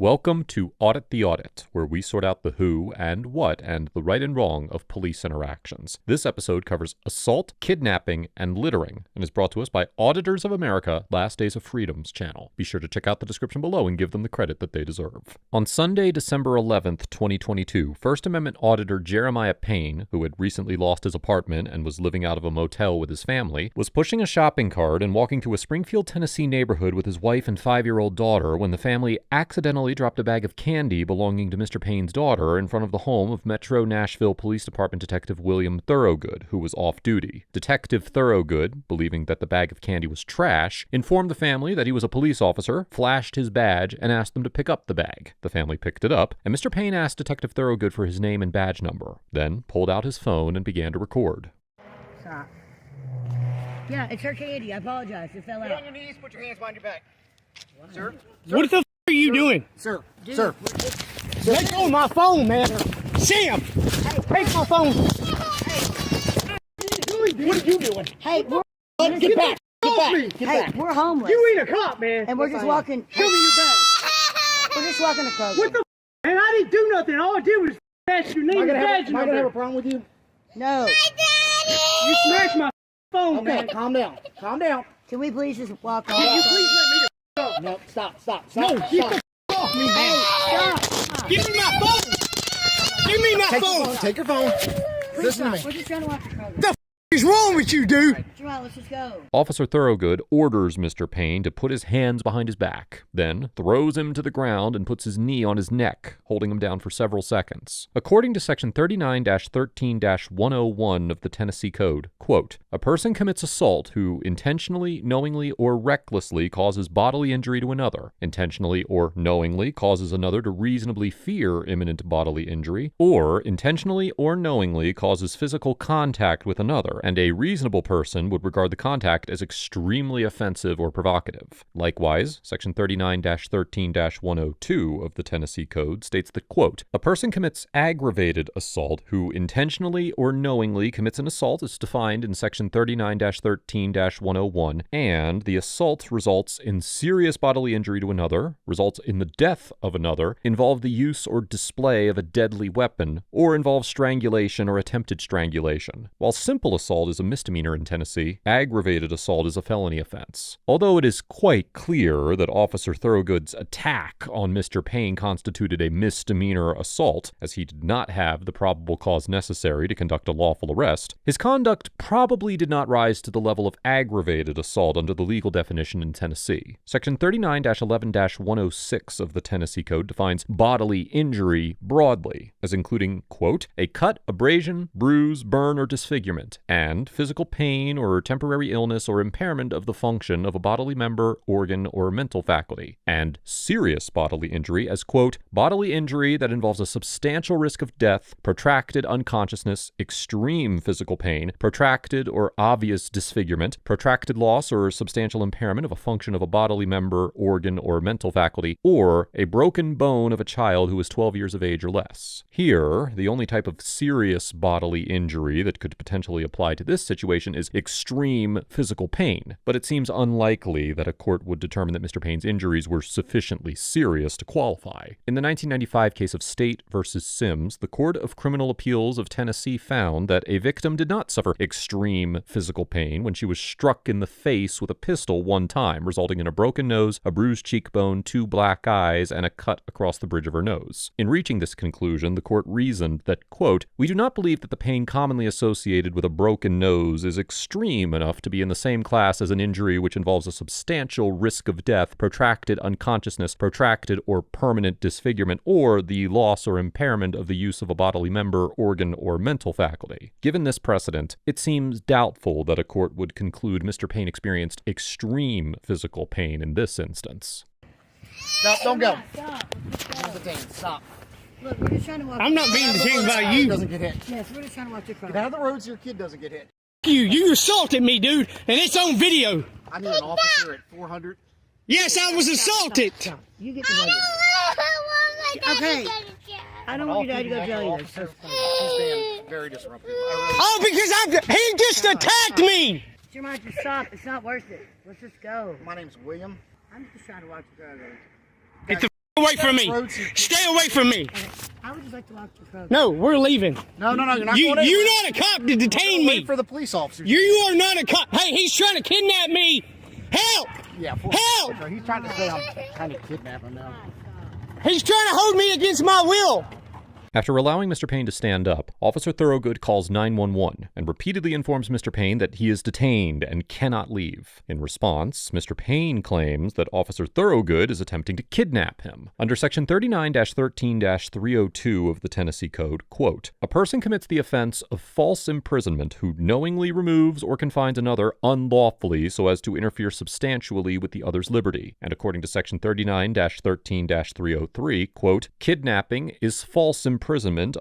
Welcome to Audit the Audit, where we sort out the who and what and the right and wrong of police interactions. This episode covers assault, kidnapping, and littering, and is brought to us by Auditors of America, Last Days of Freedom's channel. Be sure to check out the description below and give them the credit that they deserve. On Sunday, December 11th, 2022, First Amendment Auditor Jeremiah Payne, who had recently lost his apartment and was living out of a motel with his family, was pushing a shopping cart and walking through a Springfield, Tennessee neighborhood with his wife and 5-year-old daughter when the family accidentally dropped a bag of candy belonging to Mr. Payne's daughter in front of the home of Metro Nashville Police Department Detective William Thorogood, who was off duty. Detective Thorogood, believing that the bag of candy was trash, informed the family that he was a police officer, flashed his badge, and asked them to pick up the bag. The family picked it up, and Mr. Payne asked Detective Thorogood for his name and badge number, then pulled out his phone and began to record. Stop. Yeah, it's her candy. I apologize. It fell out. Get on your knees, put your hands behind your back. What? Sir? What the f are you doing? Sir, Dude, sir. Let go of my phone, man. Sam, take my phone. What are you doing? Hey, we're, Get back. Get back. Get hey, back. we're homeless. You ain't a cop, man. And we're just walking. Show me your bag. We're just walking to Kroger. What the f? Man, I didn't do nothing. All I did was ask your name and badge Am I gonna have a number. problem with you? No. You smashed my phone, Okay, man. calm down. Calm down. Can we please just walk off? Can you please let me go? No, stop. No, Stop. get the f off me, man. Stop. Give me my phone. Give me my Take your phone. phone. Take your phone. Please Listen to stop. me. We're just trying to walk to Kroger. The f is wrong with you, dude? Jamal, let's just go. Officer Thorogood orders Mr. Payne to put his hands behind his back, then throws him to the ground and puts his knee on his neck, holding him down for several seconds. According to Section 39-13-101 of the Tennessee Code, quote, "A person commits assault who intentionally, knowingly, or recklessly causes bodily injury to another, intentionally or knowingly causes another to reasonably fear imminent bodily injury, or intentionally or knowingly causes physical contact with another, and a reasonable person would regard the contact as extremely offensive or provocative." Likewise, Section 39-13-102 of the Tennessee Code states that, quote, "A person commits aggravated assault who intentionally or knowingly commits an assault as defined in Section 39-13-101, and the assault results in serious bodily injury to another, results in the death of another, involve the use or display of a deadly weapon, or involves strangulation or attempted strangulation." While simple assault is a misdemeanor in Tennessee, aggravated assault is a felony offense. Although it is quite clear that Officer Thorogood's attack on Mr. Payne constituted a misdemeanor assault, as he did not have the probable cause necessary to conduct a lawful arrest, his conduct probably did not rise to the level of aggravated assault under the legal definition in Tennessee. Section 39-11-106 of the Tennessee Code defines bodily injury broadly, as including, quote, "a cut, abrasion, bruise, burn, or disfigurement, and physical pain or temporary illness or impairment of the function of a bodily member, organ, or mental faculty," and serious bodily injury as, quote, "bodily injury that involves a substantial risk of death, protracted unconsciousness, extreme physical pain, protracted or obvious disfigurement, protracted loss or substantial impairment of a function of a bodily member, organ, or mental faculty, or a broken bone of a child who is 12 years of age or less." Here, the only type of serious bodily injury that could potentially apply to this situation is extreme physical pain, but it seems unlikely that a court would determine that Mr. Payne's injuries were sufficiently serious to qualify. In the 1995 case of State versus Sims, the Court of Criminal Appeals of Tennessee found that a victim did not suffer extreme physical pain when she was struck in the face with a pistol one time, resulting in a broken nose, a bruised cheekbone, 2 black eyes, and a cut across the bridge of her nose. In reaching this conclusion, the court reasoned that, quote, "We do not believe that the pain commonly associated with a broken nose is extreme enough to be in the same class as an injury which involves a substantial risk of death, protracted unconsciousness, protracted or permanent disfigurement, or the loss or impairment of the use of a bodily member, organ, or mental faculty." Given this precedent, it seems doubtful that a court would conclude Mr. Payne experienced extreme physical pain in this instance. Stop. Don't go. Stop. Here's the thing. Stop. Look, we're just trying to walk. I'm not being detained by Your kid you. doesn't get hit. Yes, we're just trying to walk to Get Kroger. out of the road so your kid doesn't get hit. You assaulted me, dude, and it's on video. I need an officer at 400. Yes, I was assaulted. Stop. You get the buggy. Okay. I don't want your dad to go to jail either. So He's being very disruptive. I Oh, because he just attacked me. Jeremiah, just stop. It's not worth it. Let's just go. My name's William. I'm just trying to walk to Kroger. Get the away from me. Stay away from me. I would just like to walk the road. No, we're leaving. No, you're not You're going anywhere. not a cop to detain Wait me. for the police officers. You are not a cop. Hey, he's trying to kidnap me. Help! Yeah, Help! He's trying to say I'm trying to kidnap him now. He's trying to hold me against my will. After allowing Mr. Payne to stand up, Officer Thorogood calls 911 and repeatedly informs Mr. Payne that he is detained and cannot leave. In response, Mr. Payne claims that Officer Thorogood is attempting to kidnap him. Under Section 39-13-302 of the Tennessee Code, quote, "A person commits the offense of false imprisonment who knowingly removes or confines another unlawfully so as to interfere substantially with the other's liberty." And according to Section 39-13-303, quote, "Kidnapping is false imprisonment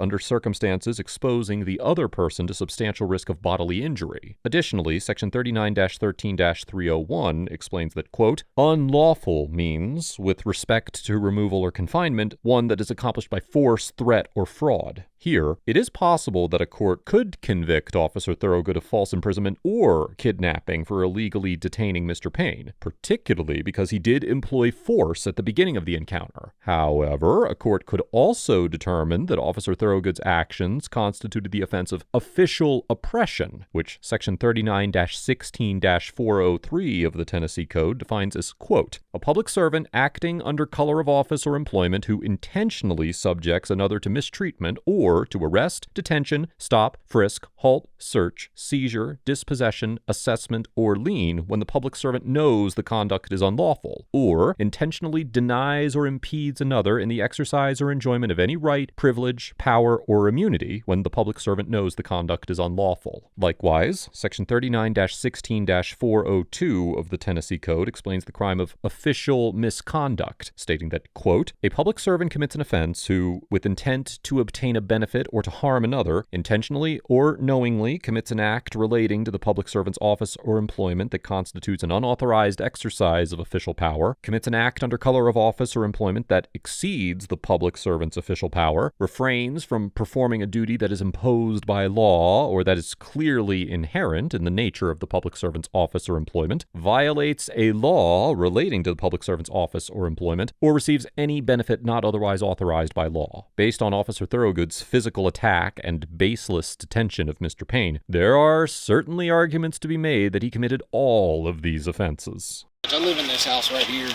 under circumstances exposing the other person to substantial risk of bodily injury." Additionally, Section 39-13-301 explains that, quote, "Unlawful means, with respect to removal or confinement, one that is accomplished by force, threat, or fraud." Here, it is possible that a court could convict Officer Thorogood of false imprisonment or kidnapping for illegally detaining Mr. Payne, particularly because he did employ force at the beginning of the encounter. However, a court could also determine that Officer Thorogood's actions constituted the offense of official oppression, which Section 39-16-403 of the Tennessee Code defines as, quote, "A public servant acting under color of office or employment who intentionally subjects another to mistreatment or to arrest, detention, stop, frisk, halt, search, seizure, dispossession, assessment, or lien when the public servant knows the conduct is unlawful, or intentionally denies or impedes another in the exercise or enjoyment of any right, privilege, power, or immunity when the public servant knows the conduct is unlawful." Likewise, Section 39-16-402 of the Tennessee Code explains the crime of official misconduct, stating that, quote, "A public servant commits an offense who, with intent to obtain a benefit or to harm another, intentionally or knowingly commits an act relating to the public servant's office or employment that constitutes an unauthorized exercise of official power, commits an act under color of office or employment that exceeds the public servant's official power, refrains from performing a duty that is imposed by law or that is clearly inherent in the nature of the public servant's office or employment, violates a law relating to the public servant's office or employment, or receives any benefit not otherwise authorized by law." Based on Officer Thorogood's physical attack and baseless detention of Mr. Payne, there are certainly arguments to be made that he committed all of these offenses. I live in this house right here,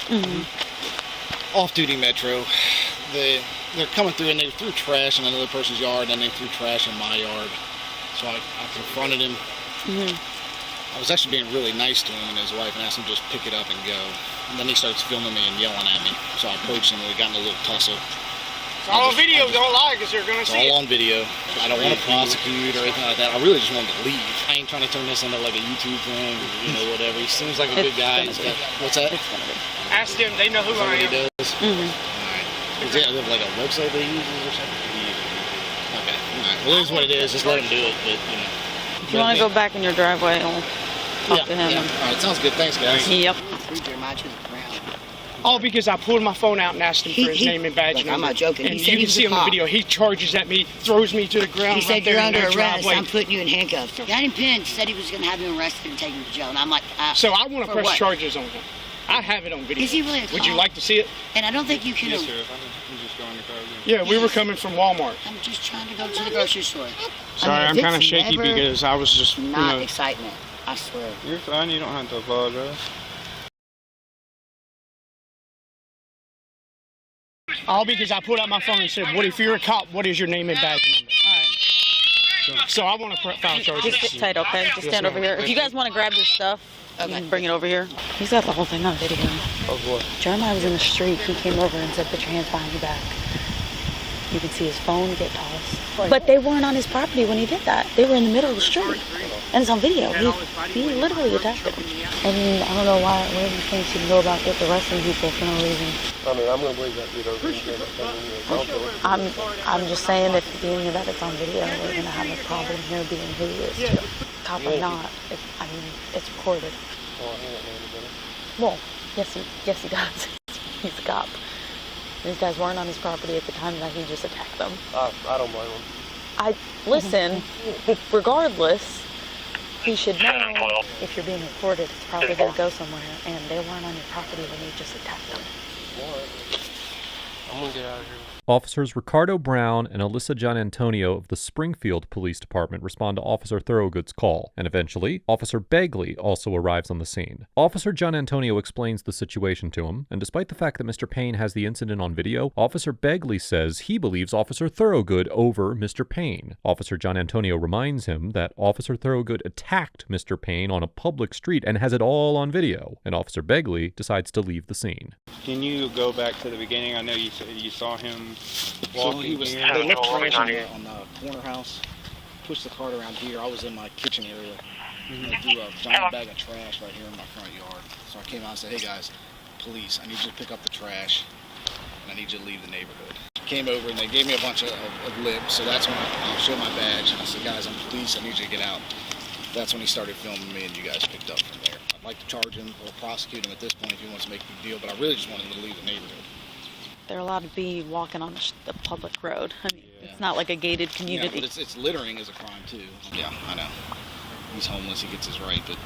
off-duty Metro. They're coming through and they threw trash in another person's yard and they threw trash in my yard. So I confronted him. I was actually being really nice to him and his wife and asked him to just pick it up and go. And then he starts filming me and yelling at me. So I approached him and we got in a little tussle. It's all on video, don't lie, because they're going to see it. It's all on video. I don't want to prosecute or anything like that. I really just wanted to leave. I ain't trying to turn this into like a YouTube thing or, you know, whatever. He seems like a good guy. What's that? Ask them, they know who I am. He does? Alright. Is it like a website they use or something? Okay. Alright. Well, it is what it is. Just let him do it, but, you know. If you want to go back in your driveway, I'll talk to him. Yeah. Alright, sounds good. Thanks, guys. Yep. All because I pulled my phone out and asked him for his name and badge number. I'm not joking. And He said you he can was see a on the cop. video, he charges at me, throws me to the ground. He said, right there "You're in under that arrest. driveway. I'm putting you in handcuffs." Danny Penn said he was going to have him arrested and taken to jail. And I'm like, So I want to for press what? charges on him. I have it on video. Is he really a Would you cop? like to see it? And I don't think you can. Yes, sir. I'm just going to car again. Yeah, we were coming from Walmart. I'm just trying to go to the grocery store. Sorry, I'm if kind of it's shaky never because I was just, not excitement. I swear. You're fine. You don't have to apologize. all because I pulled out my phone and said, "What if you're a cop? What is your name and badge number?" All right. So I want to file charges. Just sit tight, okay? Just stand over here. If you guys want to grab your stuff, you can bring it over here. He's got the whole thing on video. Of what? Jeremiah was in the street. He came over and said, "Put your hands behind your back." You can see his phone get tossed. But they weren't on his property when he did that. They were in the middle of the street. And it's on video. He literally attacked him. And I don't know why, where he thinks he can go about it, arresting people for no reason. I mean, I'm going to believe that you don't. I'm just saying that being that it's on video, we're going to have a problem here being who he is too. Cop or not, it's recorded. Well, yes he does. He's a cop. These guys weren't on his property at the time that he just attacked them. I don't blame him. Listen, regardless, he should know if you're being recorded, it's probably going to go somewhere, and they weren't on your property when you just attacked them. I'm gonna get out of here. Officers Ricardo Brown and Alyssa Gianantonio of the Springfield Police Department respond to Officer Thorogood's call, and eventually, Officer Begley also arrives on the scene. Officer Gianantonio explains the situation to him, and despite the fact that Mr. Payne has the incident on video, Officer Begley says he believes Officer Thorogood over Mr. Payne. Officer Gianantonio reminds him that Officer Thorogood attacked Mr. Payne on a public street and has it all on video, and Officer Begley decides to leave the scene. Can you go back to the beginning? I know you said you saw him walking So he was here. they left trash on the corner house, pushed the cart around here. I was in my kitchen area. And they threw a giant bag of trash right here in my front yard. So I came out and said, hey guys, police, I need you to pick up the trash and I need you to leave the neighborhood. Came over and they gave me a bunch of lip, so that's when I showed my badge and I said, guys, I'm police, I need you to get out. That's when he started filming me and you guys picked up from there. I'd like to charge him or prosecute him at this point if he wants to make a big deal, but I really just want him to leave the neighborhood. They're allowed to be walking on the public road. I mean, it's not like a gated community. Yeah, but it's littering is a crime too. Yeah, I know. He's homeless, he gets his right, but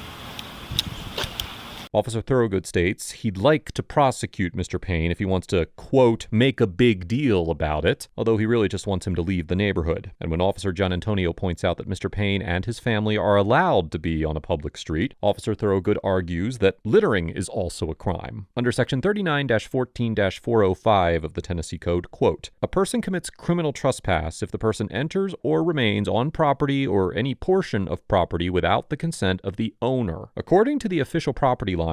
Officer Thorogood states he'd like to prosecute Mr. Payne if he wants to, quote, make a big deal about it, although he really just wants him to leave the neighborhood. And when Officer Gianantonio points out that Mr. Payne and his family are allowed to be on a public street, Officer Thorogood argues that littering is also a crime. Under Section 39-14-405 of the Tennessee Code, quote, a person commits criminal trespass if the person enters or remains on property or any portion of property without the consent of the owner. According to the official property lines,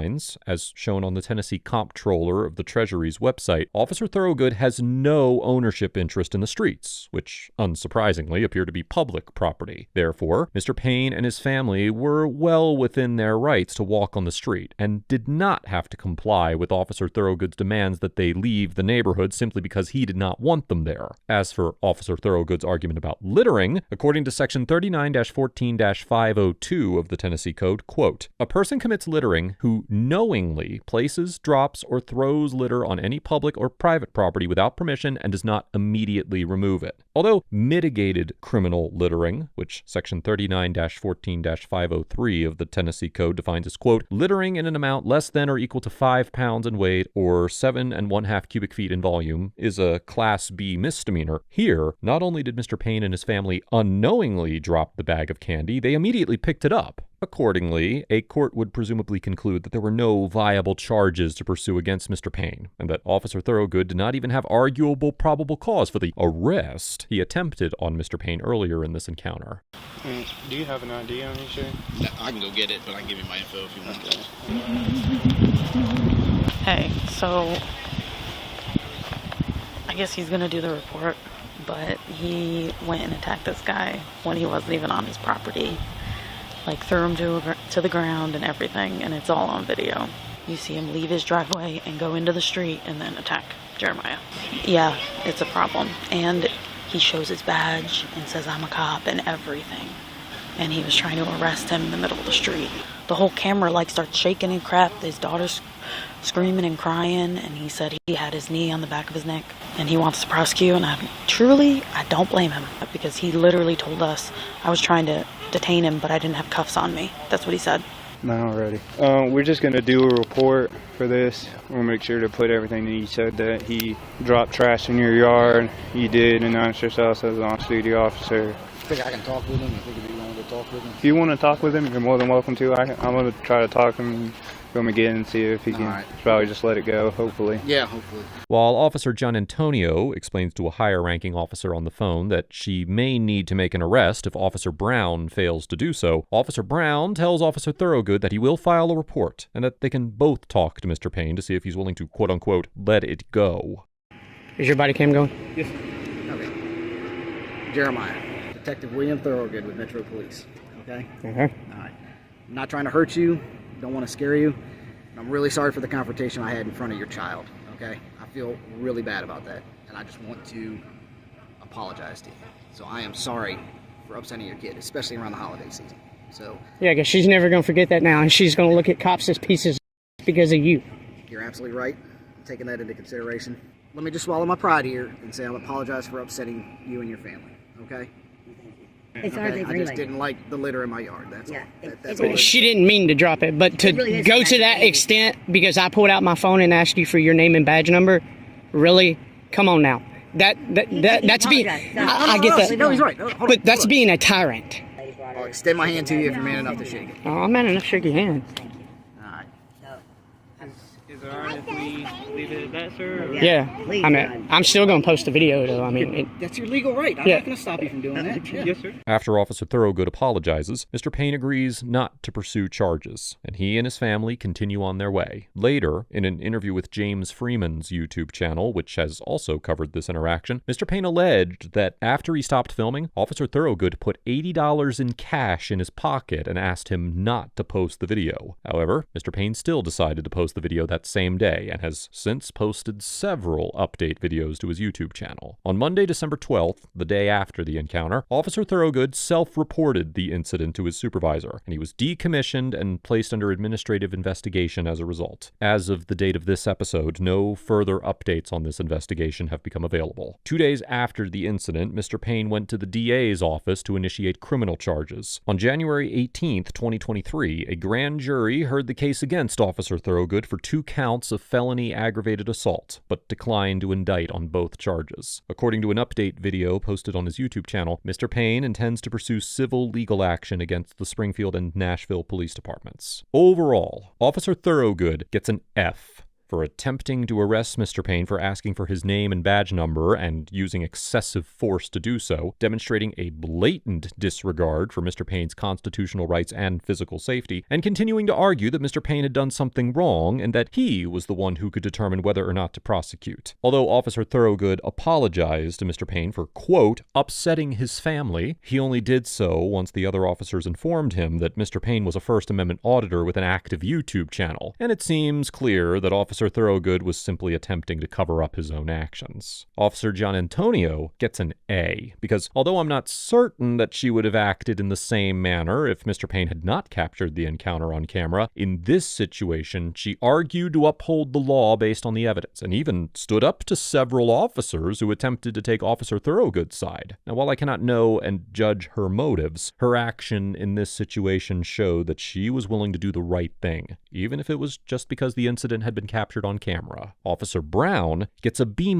as shown on the Tennessee Comptroller of the Treasury's website, Officer Thorogood has no ownership interest in the streets, which, unsurprisingly, appear to be public property. Therefore, Mr. Payne and his family were well within their rights to walk on the street, and did not have to comply with Officer Thorogood's demands that they leave the neighborhood simply because he did not want them there. As for Officer Thorogood's argument about littering, according to Section 39-14-502 of the Tennessee Code, quote, a person commits littering who knowingly places, drops, or throws litter on any public or private property without permission and does not immediately remove it. Although mitigated criminal littering, which Section 39-14-503 of the Tennessee Code defines as, quote, littering in an amount less than or equal to 5 pounds in weight or 7 1/2 cubic feet in volume, is a Class B misdemeanor. Here, not only did Mr. Payne and his family unknowingly drop the bag of candy, they immediately picked it up. Accordingly, a court would presumably conclude that there were no viable charges to pursue against Mr. Payne, and that Officer Thorogood did not even have arguable probable cause for the arrest he attempted on Mr. Payne earlier in this encounter. Do you have an ID on you, sir? no, I can go get it, but I can give you my info if you want to. Hey, so I guess he's gonna do the report, but he went and attacked this guy when he wasn't even on his property. Like, threw him to the ground and everything, and it's all on video. You see him leave his driveway and go into the street and then attack Jeremiah. Yeah, it's a problem. And he shows his badge and says, I'm a cop and everything. And he was trying to arrest him in the middle of the street. The whole camera, like, starts shaking and crap. His daughter's screaming and crying, and he said he had his knee on the back of his neck, and he wants to prosecute, and I don't blame him, because he literally told us I was trying to detain him, but I didn't have cuffs on me. That's what he said. No, already. We're just going to do a report for this. We'll make sure to put everything that he said, that he dropped trash in your yard. You did announce yourself as an on-duty officer. I think I can talk with him. I think if you want to talk with him. If you want to talk with him, you're more than welcome to. I'm going to try to talk to him from again and see if he can probably just let it go, hopefully. Yeah, hopefully. While Officer Gianantonio explains to a higher-ranking officer on the phone that she may need to make an arrest if Officer Brown fails to do so, Officer Brown tells Officer Thorogood that he will file a report and that they can both talk to Mr. Payne to see if he's willing to, quote-unquote, let it go. Is your body cam going? Yes. Okay. Jeremiah, Detective William Thorogood with Metro Police. Okay? Okay. All right. I'm not trying to hurt you. Don't want to scare you. I'm really sorry for the confrontation I had in front of your child. Okay? I feel really bad about that. And I just want to apologize to you. So I am sorry for upsetting your kid, especially around the holiday season. So Yeah, because she's never going to forget that now, and she's going to look at cops as pieces because of you. you're absolutely right. I'm taking that into consideration. Let me just swallow my pride here and say I apologize for upsetting you and your family. Okay? It's Okay? hard to I just didn't like the litter in my yard. That's Yeah, all. it- That's it all. She didn't mean to drop it, but to It really is go a to that bad thing. extent because I pulled out my phone and asked you for your name and badge number, really, Come on now. That's being. I get that. No, he's right. Hold on. But that's being a tyrant. I'll extend my hand to you if you're man enough to shake it. Oh, I'm man enough to shake your hand. Alright. Is it alright if we leave it at that, sir? Yeah. I'm still gonna post the video though. I mean, That's your legal right. I'm not going to stop you from doing that. Yes, sir. After Officer Thorogood apologizes, Mr. Payne agrees not to pursue charges, and he and his family continue on their way. Later, in an interview with James Freeman's YouTube channel, which has also covered this interaction, Mr. Payne alleged that after he stopped filming, Officer Thorogood put $80 in cash in his pocket and asked him not to post the video. However, Mr. Payne still decided to post the video that same day and has since posted several update videos to his YouTube channel. On Monday, December 12th, the day after the encounter, Officer Thorogood self-reported the incident to his supervisor, and he was decommissioned and placed under administrative investigation as a result. As of the date of this episode, no further updates on this investigation have become available. 2 days after the incident, Mr. Payne went to the DA's office to initiate criminal charges. On January 18th, 2023, a grand jury heard the case against Officer Thorogood for 2 counts of felony aggravated assault, but declined to indict on both charges. According to an update video posted on his YouTube channel, Mr. Payne intends to pursue civil legal action against the Springfield and Nashville police departments. Overall, Officer Thorogood gets an F for attempting to arrest Mr. Payne for asking for his name and badge number and using excessive force to do so, demonstrating a blatant disregard for Mr. Payne's constitutional rights and physical safety, and continuing to argue that Mr. Payne had done something wrong and that he was the one who could determine whether or not to prosecute. Although Officer Thorogood apologized to Mr. Payne for, quote, upsetting his family, he only did so once the other officers informed him that Mr. Payne was a First Amendment auditor with an active YouTube channel, and it seems clear that Officer Thorogood was simply attempting to cover up his own actions. Officer John Antonio gets an A, because although I'm not certain that she would have acted in the same manner if Mr. Payne had not captured the encounter on camera, in this situation, she argued to uphold the law based on the evidence, and even stood up to several officers who attempted to take Officer Thorogood's side. Now, while I cannot know and judge her motives, her action in this situation showed that she was willing to do the right thing, even if it was just because the incident had been captured on camera. Officer Brown gets a B-,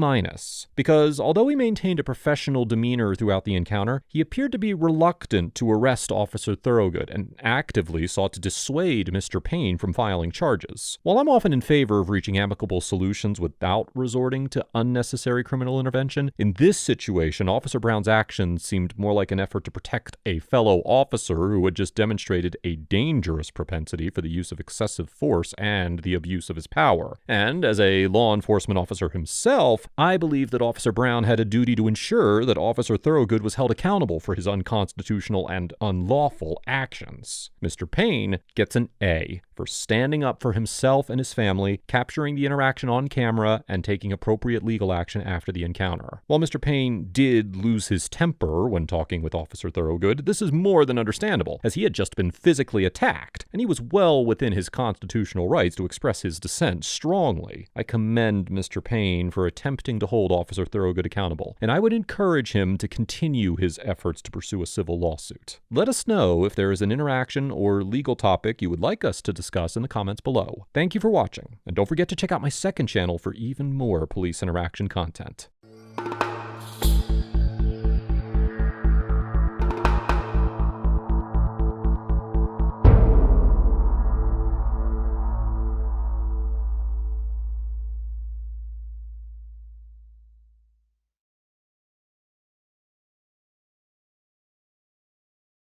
because although he maintained a professional demeanor throughout the encounter, he appeared to be reluctant to arrest Officer Thorogood and actively sought to dissuade Mr. Payne from filing charges. While I'm often in favor of reaching amicable solutions without resorting to unnecessary criminal intervention, in this situation, Officer Brown's actions seemed more like an effort to protect a fellow officer who had just demonstrated a dangerous propensity for the use of excessive force and the abuse of his power. And as a law enforcement officer himself, I believe that Officer Brown had a duty to ensure that Officer Thorogood was held accountable for his unconstitutional and unlawful actions. Mr. Payne gets an A for standing up for himself and his family, capturing the interaction on camera, and taking appropriate legal action after the encounter. While Mr. Payne did lose his temper when talking with Officer Thorogood, this is more than understandable, as he had just been physically attacked, and he was well within his constitutional rights to express his dissent strongly. I commend Mr. Payne for attempting to hold Officer Thorogood accountable, and I would encourage him to continue his efforts to pursue a civil lawsuit. Let us know if there is an interaction or legal topic you would like us to discuss in the comments below. Thank you for watching, and don't forget to check out my second channel for even more police interaction content.